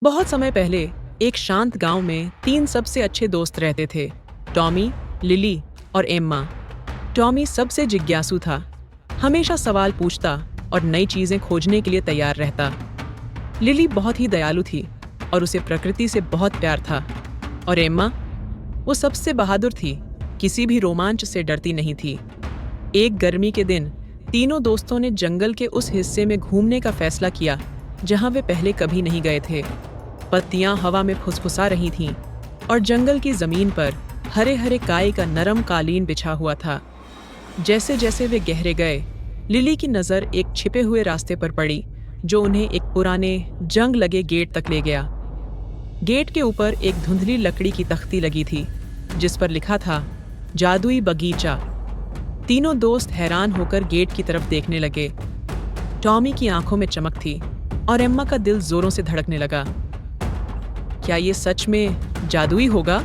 बहुत समय पहले एक शांत गांव में तीन सबसे अच्छे दोस्त रहते थे। टॉमी, लिली और एम्मा। टॉमी सबसे जिज्ञासु था, हमेशा सवाल पूछता और नई चीजें खोजने के लिए तैयार रहता। लिली बहुत ही दयालु थी और उसे प्रकृति से बहुत प्यार था। और एम्मा, वो सबसे बहादुर थी, किसी भी रोमांच से डरती नहीं थी। एक गर्मी के दिन तीनों दोस्तों ने जंगल के उस हिस्से में घूमने का फैसला किया जहां वे पहले कभी नहीं गए थे। पत्तियां हवा में फुसफुसा रही थीं और जंगल की जमीन पर हरे हरे काई का नरम कालीन बिछा हुआ था। जैसे जैसे वे गहरे गए, लिली की नज़र एक छिपे हुए रास्ते पर पड़ी जो उन्हें एक पुराने जंग लगे गेट तक ले गया। गेट के ऊपर एक धुंधली लकड़ी की तख्ती लगी थी जिस पर लिखा था, जादुई बगीचा। तीनों दोस्त हैरान होकर गेट की तरफ देखने लगे। टॉमी की आंखों में चमक थी और एम्मा का दिल जोरों से धड़कने लगा। क्या ये सच में जादुई होगा?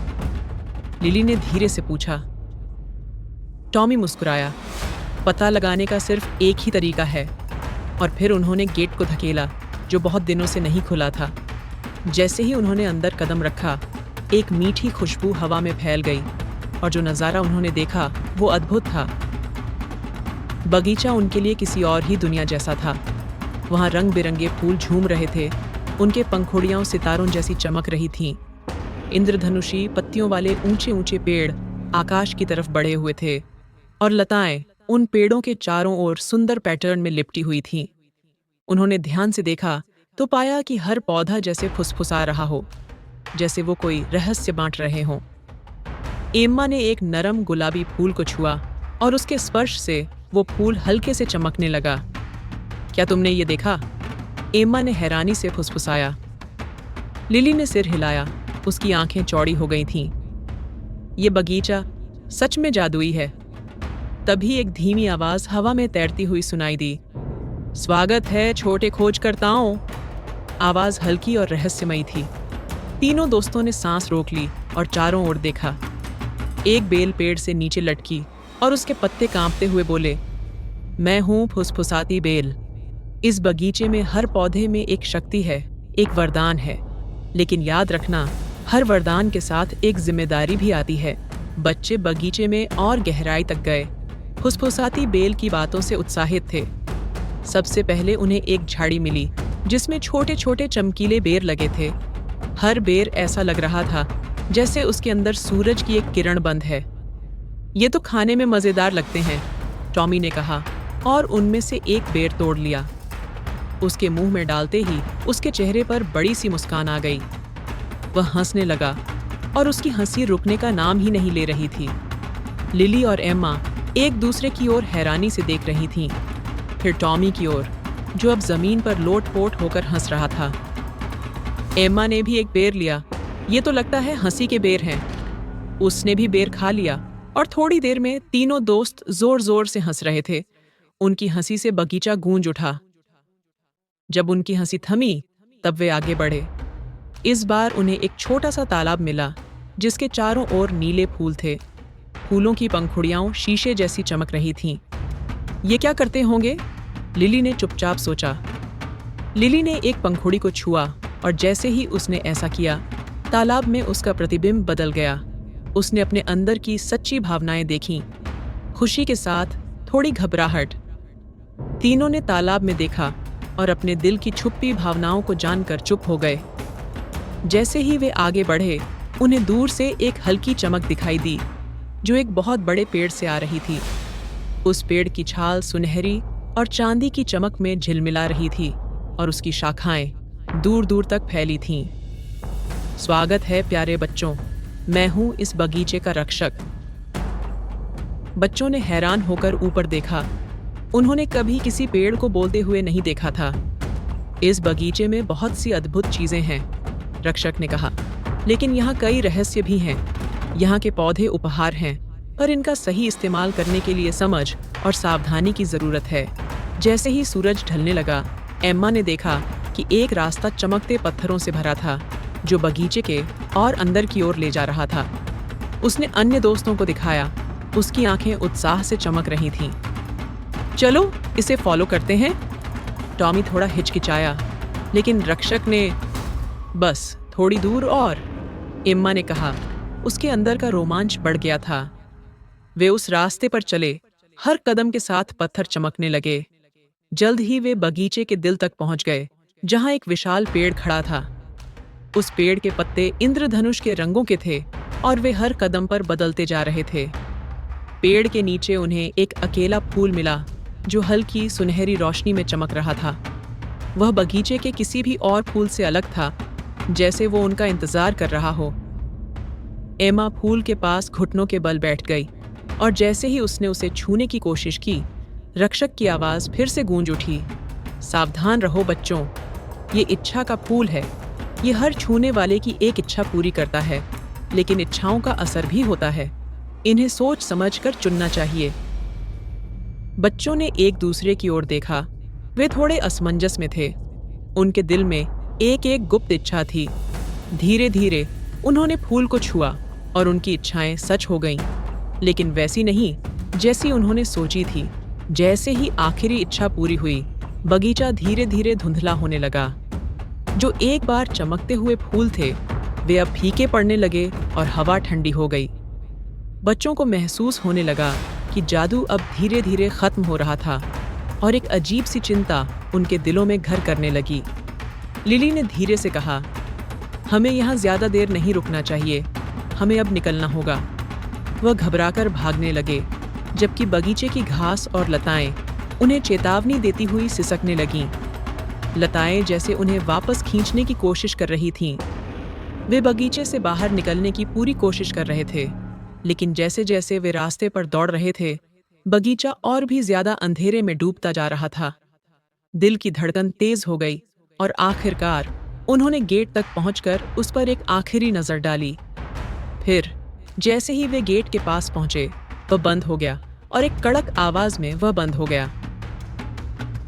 लिली ने धीरे से पूछा। टॉमी मुस्कुराया। पता लगाने का सिर्फ एक ही तरीका है। और फिर उन्होंने गेट को धकेला जो बहुत दिनों से नहीं खुला था। जैसे ही उन्होंने अंदर कदम रखा, एक मीठी खुशबू हवा में फैल गई और जो नज़ारा उन्होंने देखा वो अद्भुत था। बगीचा उनके लिए किसी और ही दुनिया जैसा था। वहाँ रंग बिरंगे फूल झूम रहे थे, उनके पंखुड़ियाँ सितारों जैसी चमक रही थीं। इंद्रधनुषी पत्तियों वाले ऊंचे ऊंचे पेड़ आकाश की तरफ बढ़े हुए थे और लताएं उन पेड़ों के चारों ओर सुंदर पैटर्न में लिपटी हुई थीं। उन्होंने ध्यान से देखा तो पाया कि हर पौधा जैसे फुसफुसा रहा हो, जैसे वो कोई रहस्य बांट रहे हों। एम्मा ने एक नरम गुलाबी फूल को छुआ और उसके स्पर्श से वो फूल हल्के से चमकने लगा। क्या तुमने ये देखा? एम्मा ने हैरानी से फुसफुसाया। लिली ने सिर हिलाया, उसकी आंखें चौड़ी हो गई थीं। ये बगीचा सच में जादुई है। तभी एक धीमी आवाज हवा में तैरती हुई सुनाई दी। स्वागत है छोटे खोजकर्ताओं। आवाज हल्की और रहस्यमयी थी। तीनों दोस्तों ने सांस रोक ली और चारों ओर देखा। एक बेल पेड़ से नीचे लटकी और उसके पत्ते कांपते हुए बोले, मैं हूं फुसफुसाती बेल। इस बगीचे में हर पौधे में एक शक्ति है, एक वरदान है। लेकिन याद रखना, हर वरदान के साथ एक जिम्मेदारी भी आती है। बच्चे बगीचे में और गहराई तक गए, फुसफुसाती बेल की बातों से उत्साहित थे। सबसे पहले उन्हें एक झाड़ी मिली जिसमें छोटे छोटे चमकीले बेर लगे थे। हर बेर ऐसा लग रहा था जैसे उसके अंदर सूरज की एक किरण बंद है। ये तो खाने में मजेदार लगते हैं, टॉमी ने कहा और उनमें से एक बेर तोड़ लिया। उसके मुंह में डालते ही उसके चेहरे पर बड़ी सी मुस्कान आ गई। वह हंसने लगा और उसकी हंसी रुकने का नाम ही नहीं ले रही थी। लिली और एम्मा एक दूसरे की ओर हैरानी से देख रही थीं, फिर टॉमी की ओर जो अब जमीन पर लोट-पोट होकर हंस रहा था। एम्मा ने भी एक बेर लिया। ये तो लगता है हंसी के बेर हैं। उसने भी बेर खा लिया और थोड़ी देर में तीनों दोस्त जोर-जोर से हंस रहे थे। उनकी हंसी से बगीचा गूंज उठा। जब उनकी हंसी थमी, तब वे आगे बढ़े। इस बार उन्हें एक छोटा सा तालाब मिला जिसके चारों ओर नीले फूल थे। फूलों की पंखुड़ियां शीशे जैसी चमक रही थीं। ये क्या करते होंगे? लिली ने चुपचाप सोचा। लिली ने एक पंखुड़ी को छुआ और जैसे ही उसने ऐसा किया, तालाब में उसका प्रतिबिंब बदल गया। उसने अपने अंदर की सच्ची भावनाएं देखीं, खुशी के साथ थोड़ी घबराहट। तीनों ने तालाब में देखा और अपने दिल की छुपी भावनाओं को जानकर चुप हो गए। जैसे ही वे आगे बढ़े, उन्हें दूर से एक हल्की चमक दिखाई दी जो एक बहुत बड़े पेड़ से आ रही थी। उस पेड़ की छाल सुनहरी और चांदी की चमक में झिलमिला रही थी और उसकी शाखाएं दूर दूर तक फैली थीं। स्वागत है प्यारे बच्चों, मैं हूं इस बगीचे का रक्षक। बच्चों ने हैरान होकर ऊपर देखा। उन्होंने कभी किसी पेड़ को बोलते हुए नहीं देखा था। इस बगीचे में बहुत सी अद्भुत चीजें हैं, रक्षक ने कहा, लेकिन यहाँ कई रहस्य भी हैं। यहाँ के पौधे उपहार हैं, पर इनका सही इस्तेमाल करने के लिए समझ और सावधानी की जरूरत है। जैसे ही सूरज ढलने लगा, एम्मा ने देखा कि एक रास्ता चमकते पत्थरों से भरा था जो बगीचे के और अंदर की ओर ले जा रहा था। उसने अन्य दोस्तों को दिखाया। उसकी आंखें उत्साह से चमक रही थीं। चलो इसे फॉलो करते हैं। टॉमी थोड़ा हिचकिचाया, लेकिन रक्षक ने बस थोड़ी दूर और, एम्मा ने कहा। उसके अंदर का रोमांच बढ़ गया था। वे उस रास्ते पर चले, हर कदम के साथ पत्थर चमकने लगे। जल्द ही वे बगीचे के दिल तक पहुंच गए, जहां एक विशाल पेड़ खड़ा था। उस पेड़ के पत्ते इंद्रधनुष के रंगों के थे और वे हर कदम पर बदलते जा रहे थे। पेड़ के नीचे उन्हें एक अकेला फूल मिला, जो हल्की सुनहरी रोशनी में चमक रहा था। वह बगीचे के किसी भी और फूल से अलग था, जैसे वो उनका इंतजार कर रहा हो। एमा फूल के पास घुटनों के बल बैठ गई और जैसे ही उसने उसे छूने की कोशिश की, रक्षक की आवाज फिर से गूंज उठी। सावधान रहो बच्चों, ये इच्छा का फूल है। ये हर छूने वाले की एक इच्छा पूरी करता है, लेकिन इच्छाओं का असर भी होता है। इन्हें सोच समझकर चुनना चाहिए। बच्चों ने एक दूसरे की ओर देखा। वे थोड़े असमंजस में थे। उनके दिल में एक एक गुप्त इच्छा थी। धीरे धीरे उन्होंने फूल को छुआ और उनकी इच्छाएं सच हो गईं, लेकिन वैसी नहीं जैसी उन्होंने सोची थी। जैसे ही आखिरी इच्छा पूरी हुई, बगीचा धीरे धीरे धुंधला होने लगा। जो एक बार चमकते हुए फूल थे, वे अब फीके पड़ने लगे और हवा ठंडी हो गई। बच्चों को महसूस होने लगा कि जादू अब धीरे धीरे खत्म हो रहा था और एक अजीब सी चिंता उनके दिलों में घर करने लगी। लिली ने धीरे से कहा, हमें यहाँ ज्यादा देर नहीं रुकना चाहिए, हमें अब निकलना होगा। वह घबराकर भागने लगे, जबकि बगीचे की घास और लताएं उन्हें चेतावनी देती हुई सिसकने लगीं। लताएं जैसे उन्हें वापस खींचने की कोशिश कर रही थीं। वे बगीचे से बाहर निकलने की पूरी कोशिश कर रहे थे, लेकिन जैसे जैसे वे रास्ते पर दौड़ रहे थे, बगीचा और भी ज्यादा अंधेरे में डूबता जा रहा था। दिल की धड़कन तेज हो गई और आखिरकार उन्होंने गेट तक पहुंचकर उस पर एक आखिरी नजर डाली। फिर जैसे ही वे गेट के पास पहुंचे, वह बंद हो गया और एक कड़क आवाज में वह बंद हो गया।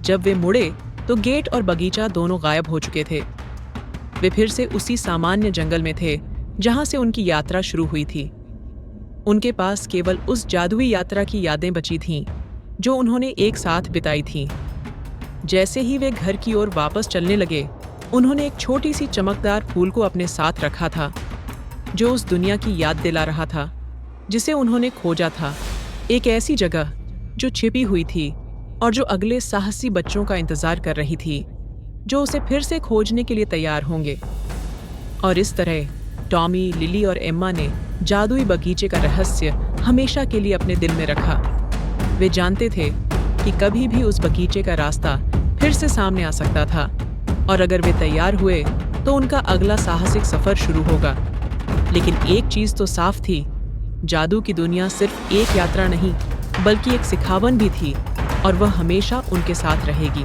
जब वे मुड़े तो गेट और बगीचा दोनों गायब हो चुके थे। वे फिर से उसी सामान्य जंगल में थे जहां से उनकी यात्रा शुरू हुई थी। उनके पास केवल उस जादुई यात्रा की यादें बची थीं जो उन्होंने एक साथ बिताई थीं। जैसे ही वे घर की ओर वापस चलने लगे, उन्होंने एक छोटी सी चमकदार फूल को अपने साथ रखा था, जो उस दुनिया की याद दिला रहा था जिसे उन्होंने खोजा था। एक ऐसी जगह जो छिपी हुई थी और जो अगले साहसी बच्चों का इंतजार कर रही थी, जो उसे फिर से खोजने के लिए तैयार होंगे। और इस तरह टॉमी, लिली और एम्मा ने जादुई बगीचे का रहस्य हमेशा के लिए अपने दिल में रखा। वे जानते थे कि कभी भी उस बगीचे का रास्ता फिर से सामने आ सकता था, और अगर वे तैयार हुए तो उनका अगला साहसिक सफर शुरू होगा। लेकिन एक चीज तो साफ थी, जादू की दुनिया सिर्फ एक यात्रा नहीं, बल्कि एक सिखावन भी थी, और वह हमेशा उनके साथ रहेगी।